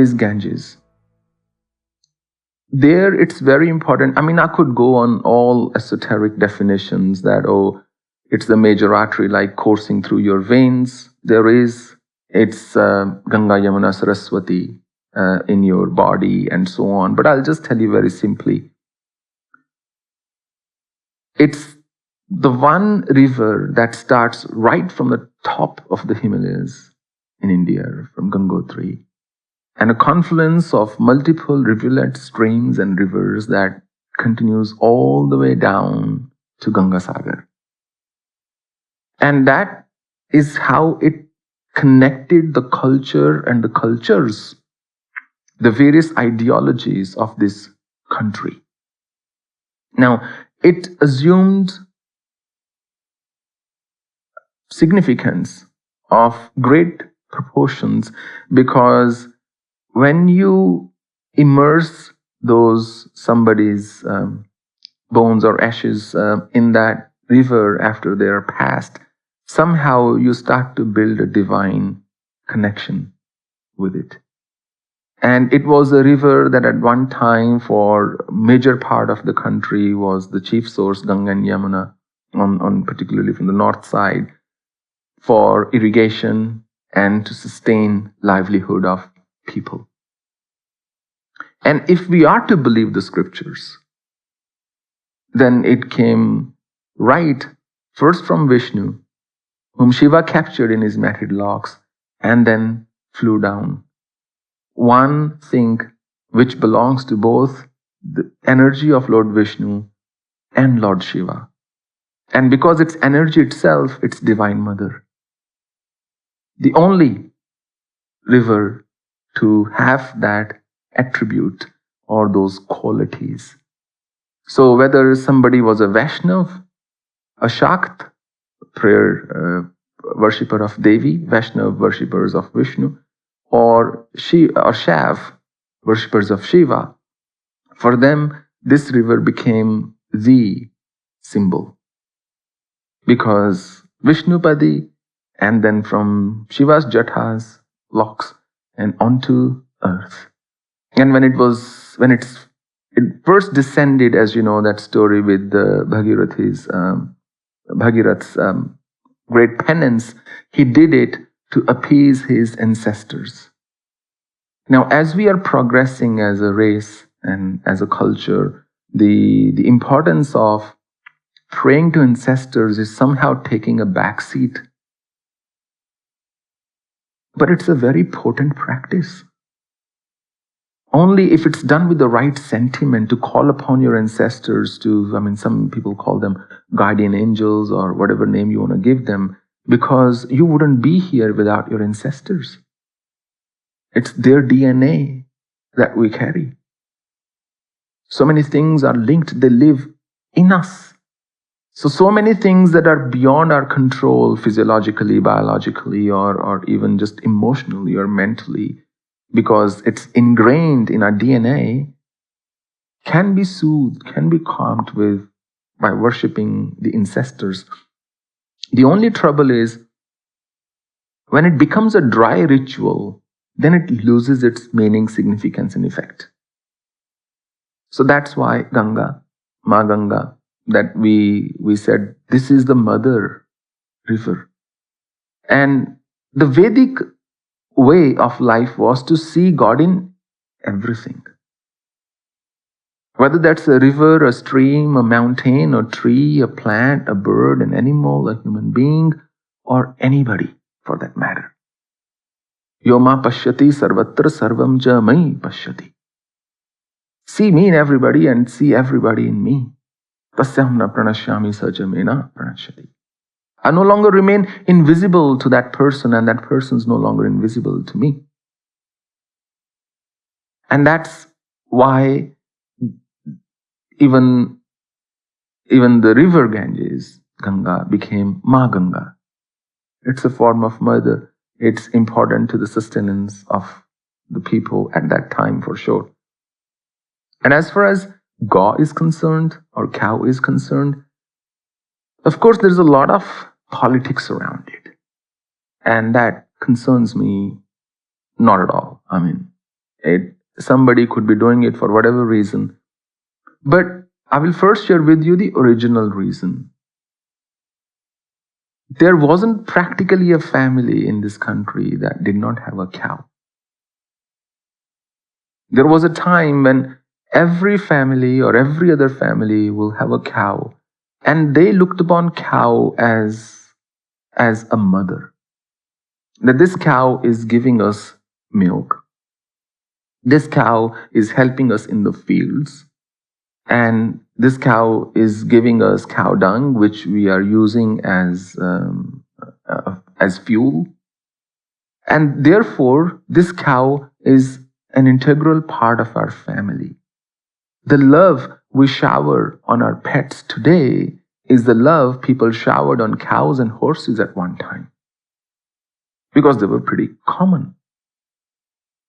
is Ganges. There it's very important. I mean, I could go on all esoteric definitions that, it's the major artery like coursing through your veins. It's Ganga, Yamuna, Saraswati in your body and so on. But I'll just tell you very simply. It's the one river that starts right from the top of the Himalayas in India, from Gangotri, and a confluence of multiple rivulets, streams and rivers that continues all the way down to Gangasagar. And that is how it connected the culture and the cultures, the various ideologies of this country. Now, it assumed significance of great proportions because when you immerse somebody's bones or ashes in that river after they are passed, somehow you start to build a divine connection with it. And it was a river that at one time for a major part of the country was the chief source, Ganga and Yamuna, on particularly from the north side, for irrigation and to sustain livelihood of people. And if we are to believe the scriptures, then it came right first from Vishnu, whom Shiva captured in his matted locks and then flew down. One thing which belongs to both the energy of Lord Vishnu and Lord Shiva. And because it's energy itself, it's Divine Mother. The only river to have that attribute or those qualities. So whether somebody was a Vaishnav, a Shakt, worshipper of Devi, Vaishnav worshippers of Vishnu, or Shav, worshippers of Shiva, for them this river became the symbol. Because Vishnupadi, and then from Shiva's jatas, locks, and onto earth. And when it first descended, as you know, that story with Bhagirath's great penance, he did it to appease his ancestors. Now, as we are progressing as a race and as a culture, the importance of praying to ancestors is somehow taking a backseat. But it's a very potent practice. Only if it's done with the right sentiment to call upon your ancestors some people call them guardian angels or whatever name you want to give them, because you wouldn't be here without your ancestors. It's their DNA that we carry. So many things are linked, they live in us. So many things that are beyond our control physiologically, biologically, or even just emotionally or mentally, because it's ingrained in our DNA, can be soothed, can be calmed by worshipping the ancestors. The only trouble is, when it becomes a dry ritual, then it loses its meaning, significance, and effect. So that's why Ganga, Ma Ganga, that we said, this is the mother river. And the Vedic way of life was to see God in everything. Whether that's a river, a stream, a mountain, a tree, a plant, a bird, an animal, a human being, or anybody for that matter. Yoma pashyati sarvatra sarvam ja mai pashyati. See me in everybody and see everybody in me. Tasyam na pranashyami sajamena pranashyati. I no longer remain invisible to that person, and that person's no longer invisible to me. And that's why even the river Ganges, Ganga, became Ma Ganga. It's a form of mother. It's important to the sustenance of the people at that time, for sure. And as far as Gaw is concerned, or cow is concerned, of course there's a lot of politics around it. And that concerns me not at all. Somebody could be doing it for whatever reason. But I will first share with you the original reason. There wasn't practically a family in this country that did not have a cow. There was a time when every family or every other family will have a cow, and they looked upon cow as a mother. That this cow is giving us milk. This cow is helping us in the fields. And this cow is giving us cow dung, which we are using as fuel. And therefore, this cow is an integral part of our family. The love we shower on our pets today is the love people showered on cows and horses at one time, because they were pretty common.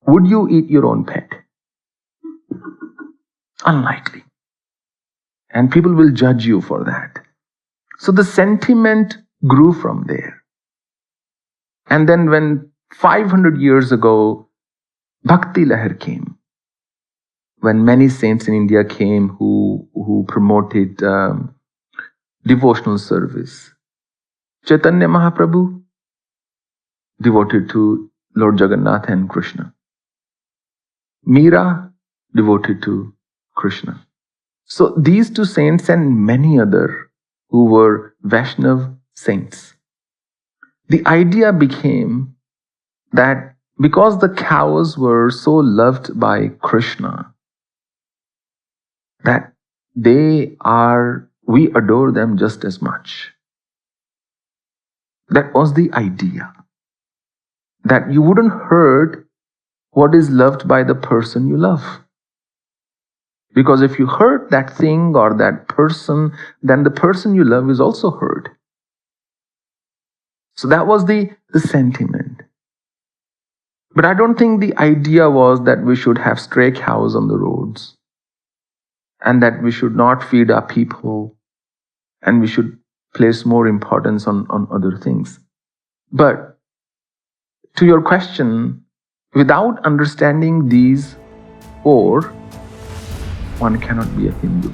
Would you eat your own pet? Unlikely. And people will judge you for that. So the sentiment grew from there. And then when 500 years ago, Bhakti Lahar came, when many saints in India came who promoted devotional service. Chaitanya Mahaprabhu, devoted to Lord Jagannath and Krishna. Meera, devoted to Krishna. So these two saints and many other who were Vaishnav saints. The idea became that because the cows were so loved by Krishna, that we adore them just as much. That was the idea. That you wouldn't hurt what is loved by the person you love. Because if you hurt that thing or that person, then the person you love is also hurt. So that was the sentiment. But I don't think the idea was that we should have stray cows on the roads, and that we should not feed our people, and we should place more importance on other things. But to your question, without understanding these four, one cannot be a Hindu.